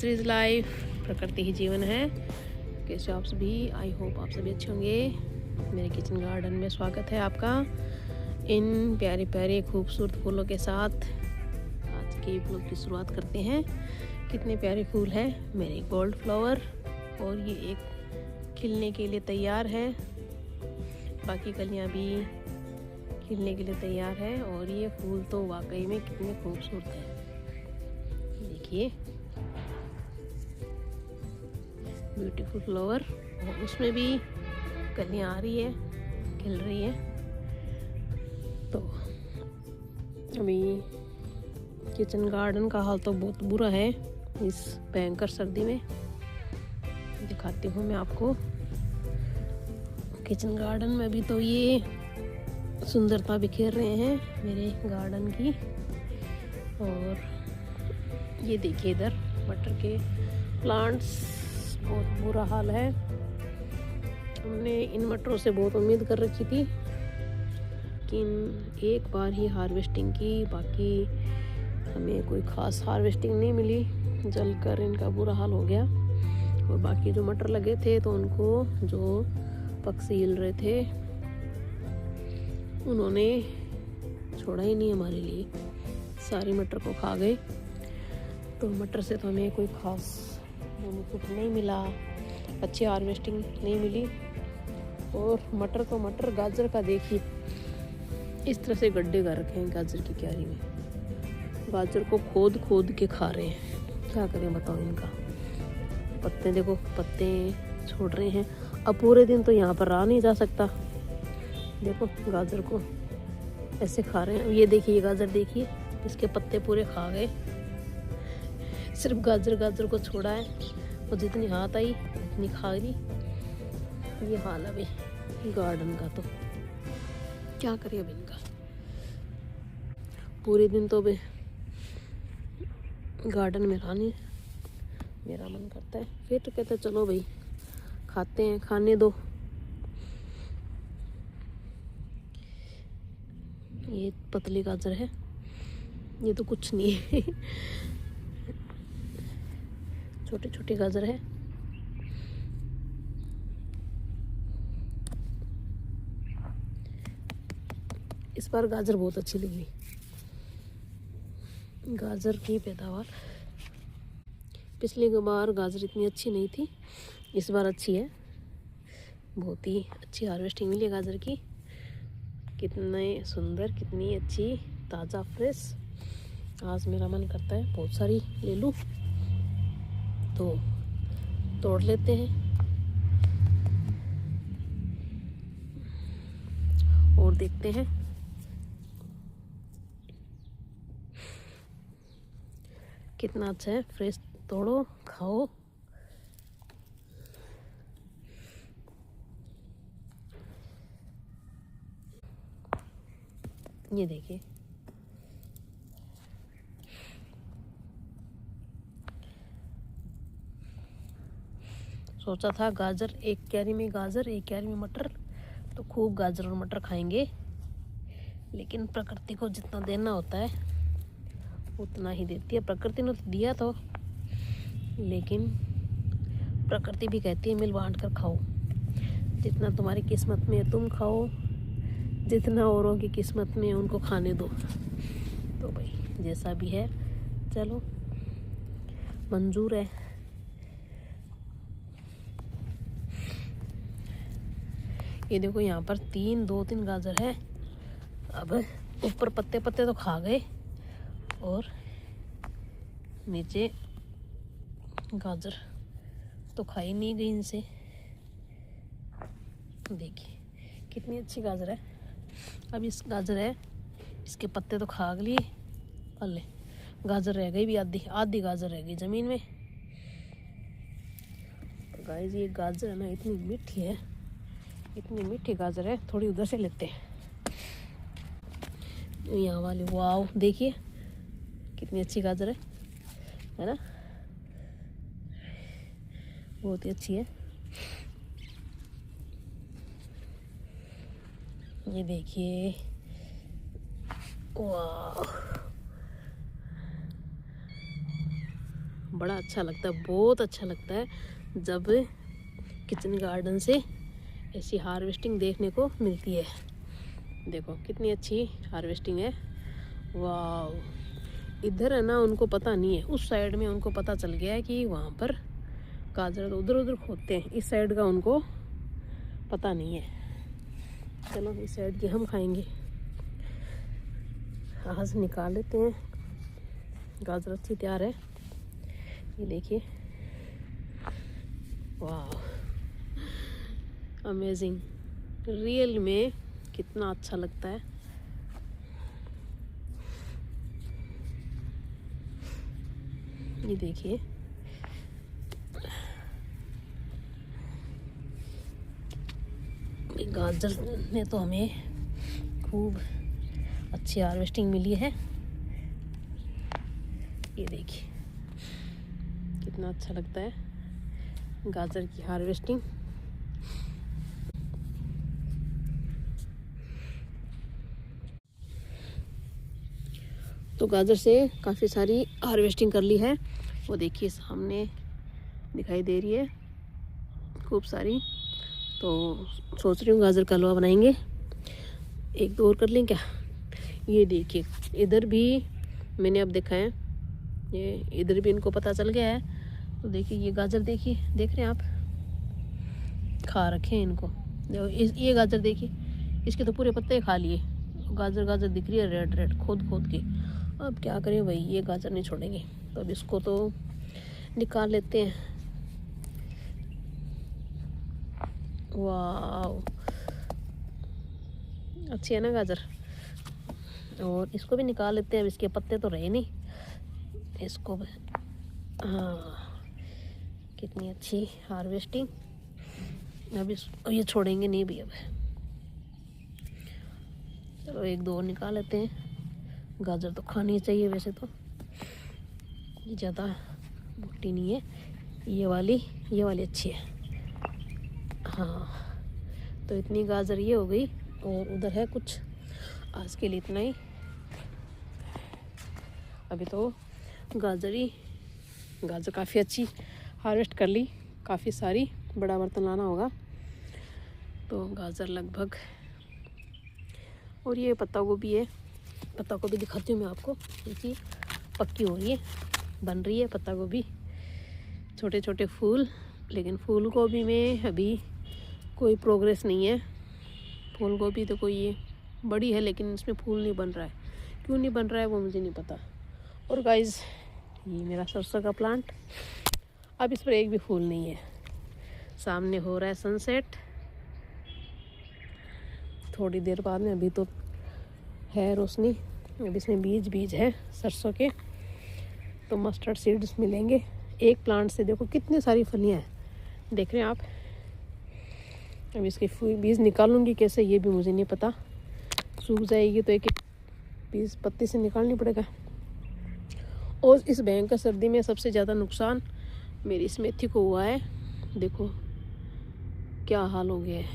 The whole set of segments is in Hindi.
नेचर इज़ लाइफ, प्रकृति ही जीवन है। कैसे आप सभी, आई होप आप सभी अच्छे होंगे। मेरे किचन गार्डन में स्वागत है आपका। इन प्यारे प्यारे खूबसूरत फूलों के साथ आज के ब्लॉग की शुरुआत करते हैं। कितने प्यारे फूल हैं मेरे गोल्ड फ्लावर, और ये एक खिलने के लिए तैयार है, बाकी कलियां भी खिलने के लिए तैयार है। और ये फूल तो वाकई में कितने खूबसूरत हैं, देखिए ब्यूटीफुल फ्लावर। और उसमें भी कलियां आ रही है, खिल रही है। तो अभी किचन गार्डन का हाल तो बहुत बुरा है इस भयंकर सर्दी में। दिखाती हूँ मैं आपको किचन गार्डन में भी तो ये सुंदरता बिखेर रहे हैं मेरे गार्डन की। और ये देखिए इधर मटर के प्लांट्स, बहुत बुरा हाल है। हमने इन मटरों से बहुत उम्मीद कर रखी थी कि एक बार ही हार्वेस्टिंग की, बाकी हमें कोई ख़ास हार्वेस्टिंग नहीं मिली। जलकर इनका बुरा हाल हो गया। और बाकी जो मटर लगे थे तो उनको जो पक्षी हिल रहे थे उन्होंने छोड़ा ही नहीं हमारे लिए, सारी मटर को खा गए। तो मटर से तो हमें कोई खास बेनिफिट नहीं मिला, अच्छी हार्वेस्टिंग नहीं मिली। और मटर तो मटर, गाजर का देखिए इस तरह से गड्ढे कर रखे हैं गाजर की क्यारी में। गाजर को खोद खोद के खा रहे हैं, क्या करें बताओ। इनका पत्ते देखो, पत्ते छोड़ रहे हैं। अब पूरे दिन तो यहाँ पर रहा नहीं जा सकता। देखो गाजर को ऐसे खा रहे हैं। ये देखिए, ये गाजर देखिए, इसके पत्ते पूरे खा गए। सिर्फ गाजर गाजर को छोड़ा है, और जितनी हाथ आई उतनी खा ली। ये हाल है अभी गार्डन का, तो क्या करें अब इनका। पूरे दिन तो अभी गार्डन में रहा नहीं, मेरा मन करता है फिर तो कहते चलो भाई खाते हैं, खाने दो। ये पतली गाजर है, ये तो कुछ नहीं है। छोटे छोटे गाजर है। इस बार गाजर बहुत अच्छी लगी, गाजर की पैदावार। पिछली बार गाजर इतनी अच्छी नहीं थी, इस बार अच्छी है। बहुत ही अच्छी हार्वेस्टिंग मिली है गाजर की। कितने सुंदर, कितनी अच्छी, ताज़ा, फ्रेश। आज मेरा मन करता है बहुत सारी ले लूँ, तो तोड़ लेते हैं और देखते हैं। कितना अच्छा है, फ्रेश तोड़ो खाओ। ये देखिए, सोचा था गाजर एक क्यारी में गाजर, एक क्यारी में मटर, तो खूब गाजर और मटर खाएंगे। लेकिन प्रकृति को जितना देना होता है उतना ही देती है। प्रकृति ने तो दिया तो, लेकिन प्रकृति भी कहती है मिल बांट कर खाओ। जितना तुम्हारी किस्मत में है तुम खाओ, जितना औरों की किस्मत में उनको खाने दो। तो भाई जैसा भी है चलो, मंजूर है। ये देखो यहाँ पर दो तीन गाजर है। अब ऊपर पत्ते पत्ते तो खा गए, और नीचे गाजर तो खाई नहीं गई इनसे। देखिए कितनी अच्छी गाजर है। अब इस गाजर है, इसके पत्ते तो खा लिए, अल्ले गाजर रह गई भी, आधी गाजर रह गई ज़मीन में। तो गाइस ये गाजर है ना, इतनी मीठी है, इतनी मीठी गाजर है। थोड़ी उधर से लेते हैं, यहाँ वाली। वाव देखिए कितनी अच्छी गाजर है ना, बहुत ही अच्छी है। ये देखिए, वाह बड़ा अच्छा लगता है, बहुत अच्छा लगता है जब किचन गार्डन से ऐसी हार्वेस्टिंग देखने को मिलती है। देखो कितनी अच्छी हार्वेस्टिंग है, वाह। इधर है ना उनको पता नहीं है, उस साइड में उनको पता चल गया है कि वहाँ पर गाजर तो उधर उधर खोदते हैं, इस साइड का उनको पता नहीं है। चलो इस साइड की हम खाएंगे। आज निकाल लेते हैं। गाजर अच्छी तैयार है, ये देखिए, वाह अमेजिंग। रियल में कितना अच्छा लगता है। ये देखिए, गाजर ने तो हमें खूब अच्छी हार्वेस्टिंग मिली है। ये देखिए कितना अच्छा लगता है गाजर की हार्वेस्टिंग। तो गाजर से काफ़ी सारी हार्वेस्टिंग कर ली है, वो देखिए सामने दिखाई दे रही है खूब सारी। तो सोच रही हूँ गाजर का हलवा बनाएंगे। एक दो और कर लें क्या? ये देखिए इधर भी मैंने अब देखा है, ये इधर भी इनको पता चल गया है। तो देखिए ये गाजर देखिए, देख रहे हैं आप, खा रखे हैं इनको। ये गाजर देखिए, इसके तो पूरे पत्ते खा लिए। गाजर गाजर दिख रही है रेड रेड खोद खोद के। अब क्या करें भाई, ये गाजर नहीं छोड़ेंगे, तो अब इसको तो निकाल लेते हैं। वाह अच्छी है ना गाजर, और इसको भी निकाल लेते हैं। अब इसके पत्ते तो रहे नहीं, इसको भी, हाँ कितनी अच्छी हार्वेस्टिंग। अब ये छोड़ेंगे नहीं भी अब। चलो एक दो और निकाल लेते हैं। गाजर तो खानी चाहिए वैसे तो, ज़्यादा मोटी नहीं है, ये वाली अच्छी है। हाँ तो इतनी गाजर ये हो गई, और उधर है कुछ। आज के लिए इतना ही। अभी तो गाजर काफ़ी अच्छी हार्वेस्ट कर ली, काफ़ी सारी। बड़ा बर्तन लाना होगा। तो गाजर लगभग, और ये पत्ता गोभी है, पत्ता गोभी दिखाती हूँ मैं आपको। देखिए पक्की हो रही है, बन रही है पत्ता गोभी। छोटे छोटे फूल, लेकिन फूल गोभी में अभी कोई प्रोग्रेस नहीं है। फूल गोभी तो कोई ये बड़ी है, लेकिन इसमें फूल नहीं बन रहा है। क्यों नहीं बन रहा है वो मुझे नहीं पता। और गाइस ये मेरा सरसों का प्लांट, अब इस पर एक भी फूल नहीं है। सामने हो रहा है सनसेट, थोड़ी देर बाद में, अभी तो है रोशनी। अब इसमें बीज है सरसों के, तो मस्टर्ड सीड्स मिलेंगे। एक प्लांट से देखो कितनी सारी फलियां हैं, देख रहे हैं आप। अब इसके बीज निकालूंगी कैसे ये भी मुझे नहीं पता। सूख जाएगी तो एक एक बीज पत्ती से निकालनी पड़ेगा। और इस भयंकर सर्दी में सबसे ज़्यादा नुकसान मेरी इस मेथी को हुआ है। देखो क्या हाल हो गया है,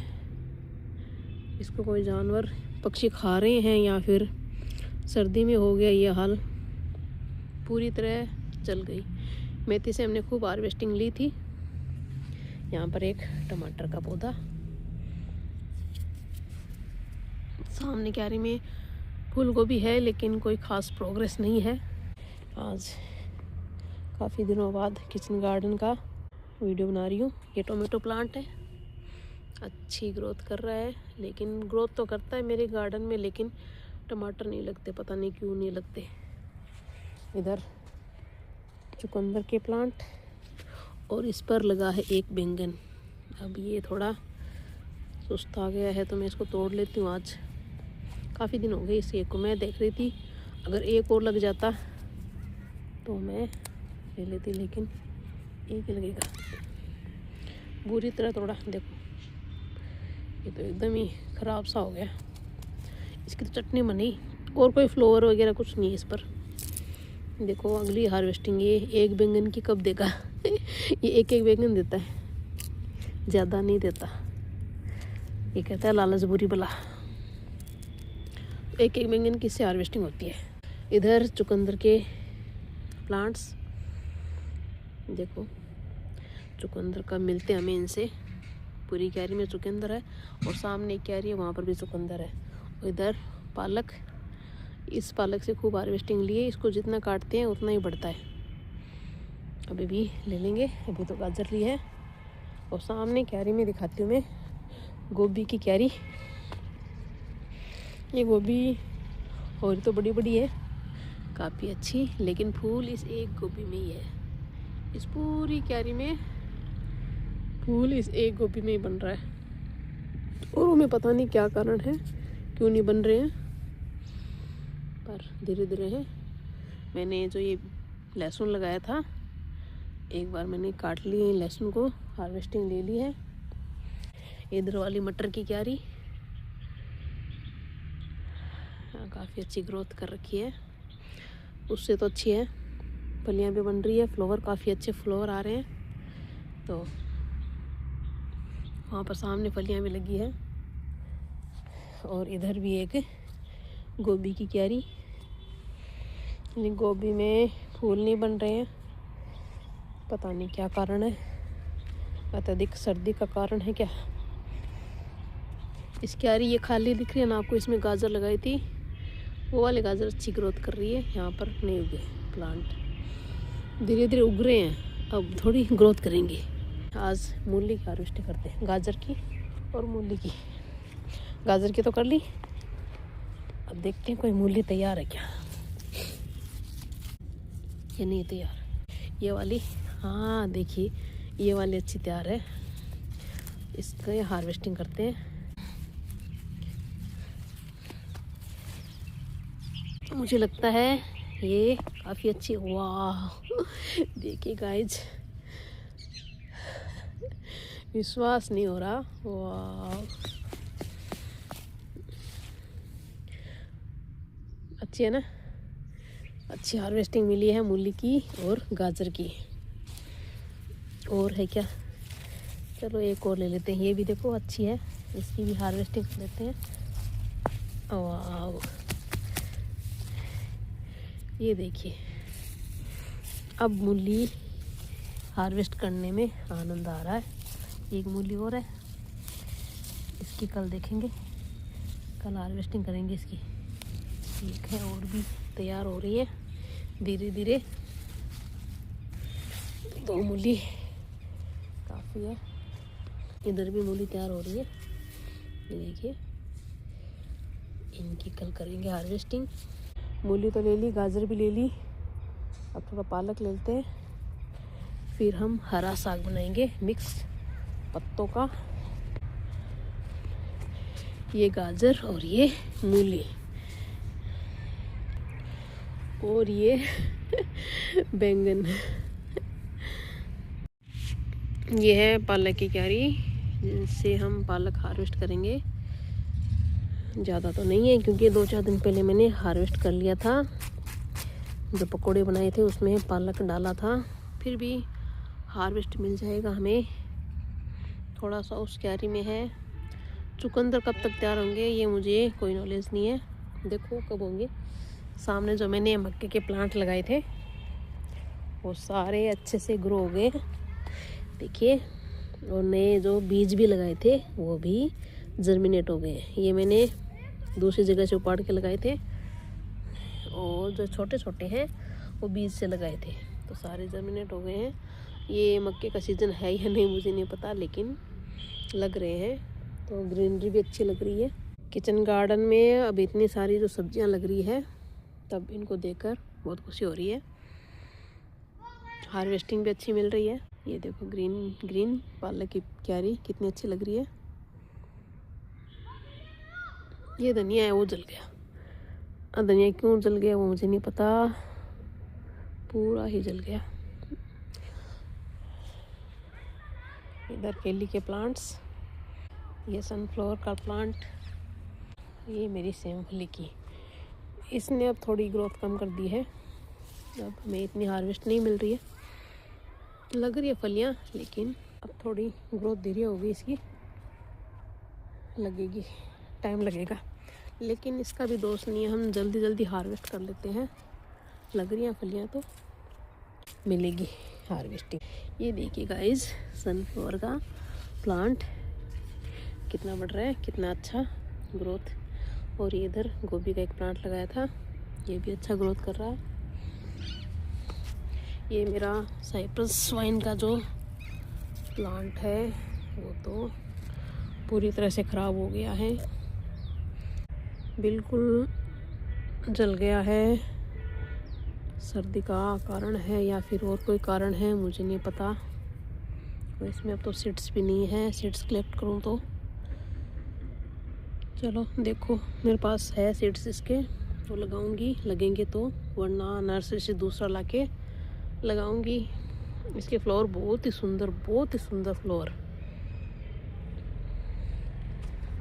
इसको कोई जानवर पक्षी खा रहे हैं या फिर सर्दी में हो गया ये हाल, पूरी तरह जल गई। मेथी से हमने खूब हार्वेस्टिंग ली थी। यहाँ पर एक टमाटर का पौधा, सामने क्यारी में फूल गोभी है, लेकिन कोई ख़ास प्रोग्रेस नहीं है। आज काफ़ी दिनों बाद किचन गार्डन का वीडियो बना रही हूँ। ये टोमेटो प्लांट है, अच्छी ग्रोथ कर रहा है, लेकिन ग्रोथ तो करता है मेरे गार्डन में, लेकिन टमाटर नहीं लगते, पता नहीं क्यों नहीं लगते। इधर चुकंदर के प्लांट, और इस पर लगा है एक बैंगन। अब ये थोड़ा सुस्त आ गया है, तो मैं इसको तोड़ लेती हूँ। आज काफ़ी दिन हो गए इस एक को, मैं देख रही थी अगर एक और लग जाता तो मैं ले लेती, लेकिन एक ही लगेगा। बुरी तरह तोड़ा, देखो ये तो एकदम ही ख़राब सा हो गया। इसकी तो चटनी बनी, और कोई फ्लोवर वगैरह कुछ नहीं है इस पर। देखो अगली हार्वेस्टिंग ये एक बैंगन की कब देगा। ये एक एक बैंगन देता है, ज़्यादा नहीं देता। ये कहता है लालच बुरी बला। एक एक बैंगन की इससे हार्वेस्टिंग होती है। इधर चुकंदर के प्लांट्स, देखो चुकंदर कब मिलते हमें इनसे। पूरी क्यारी में चुकंदर है और सामने एक क्यारी है, वहाँ पर भी चुकंदर है। और इधर पालक, इस पालक से खूब हार्वेस्टिंग लिए, इसको जितना काटते हैं उतना ही बढ़ता है। अभी भी ले लेंगे, अभी तो गाजर ली है। और सामने क्यारी में दिखाती हूँ मैं गोभी की क्यारी। ये गोभी और तो बड़ी बड़ी है, काफ़ी अच्छी, लेकिन फूल इस एक गोभी में ही है। इस पूरी क्यारी में फूल इस एक गोभी में ही बन रहा है। और हमें पता नहीं क्या कारण है, क्यों नहीं बन रहे हैं, पर धीरे धीरे है। मैंने जो ये लहसुन लगाया था, एक बार मैंने काट लिए लहसुन को, हार्वेस्टिंग ले ली है। इधर वाली मटर की क्यारी काफ़ी अच्छी ग्रोथ कर रखी है, उससे तो अच्छी है। फलियाँ भी बन रही है, फ्लावर काफ़ी अच्छे फ्लावर आ रहे हैं। तो वहाँ पर सामने फलियाँ भी लगी है। और इधर भी एक गोभी की क्यारी, गोभी में फूल नहीं बन रहे हैं, पता नहीं क्या कारण है। अत्यधिक सर्दी का कारण है क्या। इस क्यारी ये खाली दिख रही है ना आपको, इसमें गाजर लगाई थी, वो वाले गाजर अच्छी ग्रोथ कर रही है। यहाँ पर नहीं उगे प्लांट, धीरे धीरे उग रहे हैं, अब थोड़ी ग्रोथ करेंगे। आज मूली की हार्वेस्टिंग करते हैं, गाजर की और मूली की। गाजर की तो कर ली, अब देखते हैं कोई मूली तैयार है क्या। ये नहीं तैयार, ये वाली, हाँ देखिए ये वाली अच्छी तैयार है। इसका हार्वेस्टिंग करते हैं। मुझे लगता है ये काफ़ी अच्छी, वाह देखिए गाइज, विश्वास नहीं हो रहा, वाह अच्छी है ना। अच्छी हार्वेस्टिंग मिली है मूली की और गाजर की। और है क्या, चलो एक और ले लेते हैं। ये भी देखो अच्छी है, इसकी भी हार्वेस्टिंग कर लेते हैं। वाह ये देखिए, अब मूली हार्वेस्ट करने में आनंद आ रहा है। एक मूली और है, इसकी कल देखेंगे, कल हार्वेस्टिंग करेंगे इसकी। ठीक है, और भी तैयार हो रही है धीरे धीरे। दो मूली काफ़ी है। इधर भी मूली तैयार हो रही है, ये देखिए, इनकी कल करेंगे हार्वेस्टिंग। मूली तो ले ली, गाजर भी ले ली, अब थोड़ा पालक ले लेते हैं, फिर हम हरा साग बनाएंगे मिक्स पत्तों का। ये गाजर और ये मूली और ये बैंगन। ये है पालक की क्यारी, जिनसे हम पालक हार्वेस्ट करेंगे। ज़्यादा तो नहीं है, क्योंकि 2-4 दिन पहले मैंने हार्वेस्ट कर लिया था। जो पकोड़े बनाए थे उसमें पालक डाला था। फिर भी हार्वेस्ट मिल जाएगा हमें। थोड़ा सा उस क्यारी में है। चुकंदर कब तक तैयार होंगे ये मुझे कोई नॉलेज नहीं है, देखो कब होंगे। सामने जो मैंने मक्के के प्लांट लगाए थे वो सारे अच्छे से ग्रो हो गए, देखिए। और नए जो बीज भी लगाए थे वो भी जर्मिनेट हो गए। ये मैंने दूसरी जगह से उपाड़ के लगाए थे, और जो छोटे छोटे हैं वो बीज से लगाए थे, तो सारे जर्मिनेट हो गए हैं। ये मक्के का सीज़न है या नहीं मुझे नहीं पता, लेकिन लग रहे हैं। तो ग्रीनरी भी अच्छी लग रही है। किचन गार्डन में अब इतनी सारी जो सब्जियां लग रही है, तब इनको देखकर बहुत खुशी हो रही है। हार्वेस्टिंग भी अच्छी मिल रही है। ये देखो ग्रीन ग्रीन पालक की क्यारी कितनी अच्छी लग रही है। ये धनिया है वो जल गया, धनिया क्यों जल गया वो मुझे नहीं पता, पूरा ही जल गया। इधर केली के प्लांट्स, ये सनफ्लावर का प्लांट, ये मेरी सेमफली की, इसने अब थोड़ी ग्रोथ कम कर दी है। अब हमें इतनी हार्वेस्ट नहीं मिल रही है, लग रही है फलियाँ, लेकिन अब थोड़ी ग्रोथ धीरे होगी इसकी, लगेगी, टाइम लगेगा। लेकिन इसका भी दोष नहीं है, हम जल्दी जल्दी हार्वेस्ट कर लेते हैं। लग रही हैं फलियाँ तो मिलेगी। हार्वेस्टिंग। ये देखिए गाइस, सनफ्लावर का प्लांट कितना बढ़ रहा है, कितना अच्छा ग्रोथ। और ये इधर गोभी का एक प्लांट लगाया था, ये भी अच्छा ग्रोथ कर रहा है। ये मेरा साइप्रस वाइन का जो प्लांट है वो तो पूरी तरह से ख़राब हो गया है, बिल्कुल जल गया है। सर्दी का कारण है या फिर और कोई कारण है, मुझे नहीं पता। और इसमें अब तो सीड्स भी नहीं है, सीड्स कलेक्ट करूँ तो। चलो देखो, मेरे पास है सीड्स इसके, तो लगाऊंगी, लगेंगे तो, वरना नर्सरी से दूसरा लाके लगाऊंगी। इसके फ्लावर बहुत ही सुंदर फ्लावर।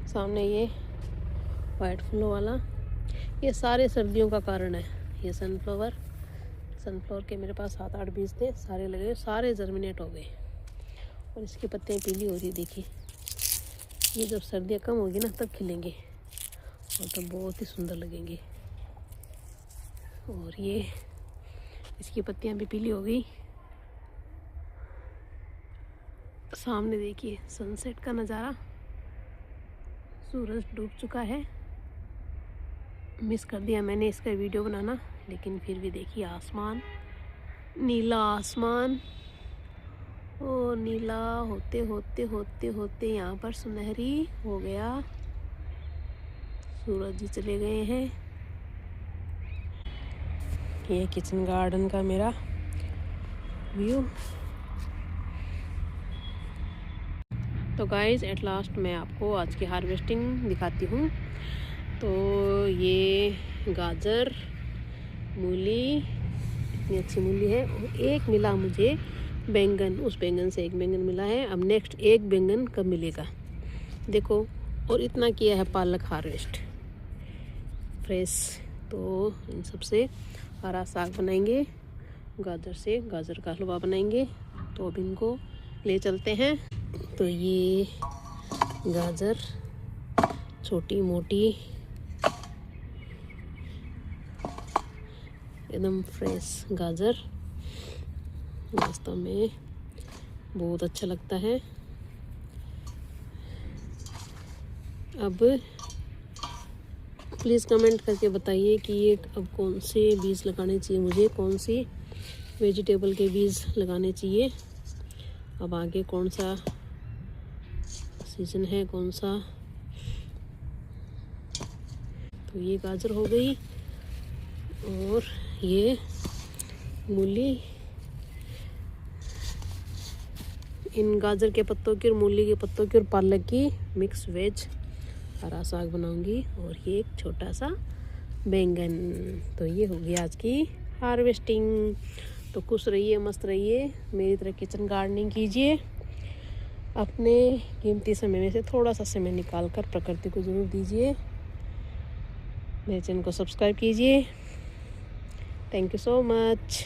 सामने ये वाइट फूलों वाला, ये सारे सर्दियों का कारण है। ये सनफ्लावर के मेरे पास 7-8 बीज थे, सारे लगे, सारे जर्मिनेट हो गए। और इसकी पत्तियाँ पीली हो रही, देखिए। ये जब सर्दियाँ कम होगी ना तब खिलेंगे और तब बहुत ही सुंदर लगेंगे। और ये इसकी पत्तियाँ भी पीली हो गई। सामने देखिए सनसेट का नज़ारा, सूरज डूब चुका है। मिस कर दिया मैंने इसका वीडियो बनाना, लेकिन फिर भी देखिए आसमान, नीला आसमान, और नीला होते होते होते होते यहाँ पर सुनहरी हो गया। सूरज जी चले गए हैं। ये किचन गार्डन का मेरा व्यू। तो गाइस, एट लास्ट मैं आपको आज की हार्वेस्टिंग दिखाती हूँ। तो ये गाजर, मूली, इतनी अच्छी मूली है। और एक मिला मुझे बैंगन, उस बैंगन से एक बैंगन मिला है। अब नेक्स्ट एक बैंगन कब मिलेगा देखो। और इतना किया है पालक हार्वेस्ट फ्रेश। तो इन सब से हरा साग बनाएंगे, गाजर से गाजर का हलवा बनाएंगे। तो अब इनको ले चलते हैं। तो ये गाजर छोटी मोटी, एकदम फ्रेश गाजर, नाश्ता में बहुत अच्छा लगता है। अब प्लीज़ कमेंट करके बताइए कि ये अब कौन से बीज लगाने चाहिए मुझे, कौन सी वेजिटेबल के बीज लगाने चाहिए। अब आगे कौन सा सीज़न है, कौन सा। तो ये गाजर हो गई, और ये मूली। इन गाजर के पत्तों की और मूली के पत्तों की और पालक की मिक्स वेज हरा साग बनाऊंगी। और ये एक छोटा सा बैंगन। तो ये हो गया आज की हार्वेस्टिंग। तो खुश रहिए, मस्त रहिए, मेरी तरह किचन गार्डनिंग कीजिए। अपने कीमती समय में से थोड़ा सा समय निकाल कर प्रकृति को ज़रूर दीजिए। मेरे चैनल को सब्सक्राइब कीजिए। Thank you so much.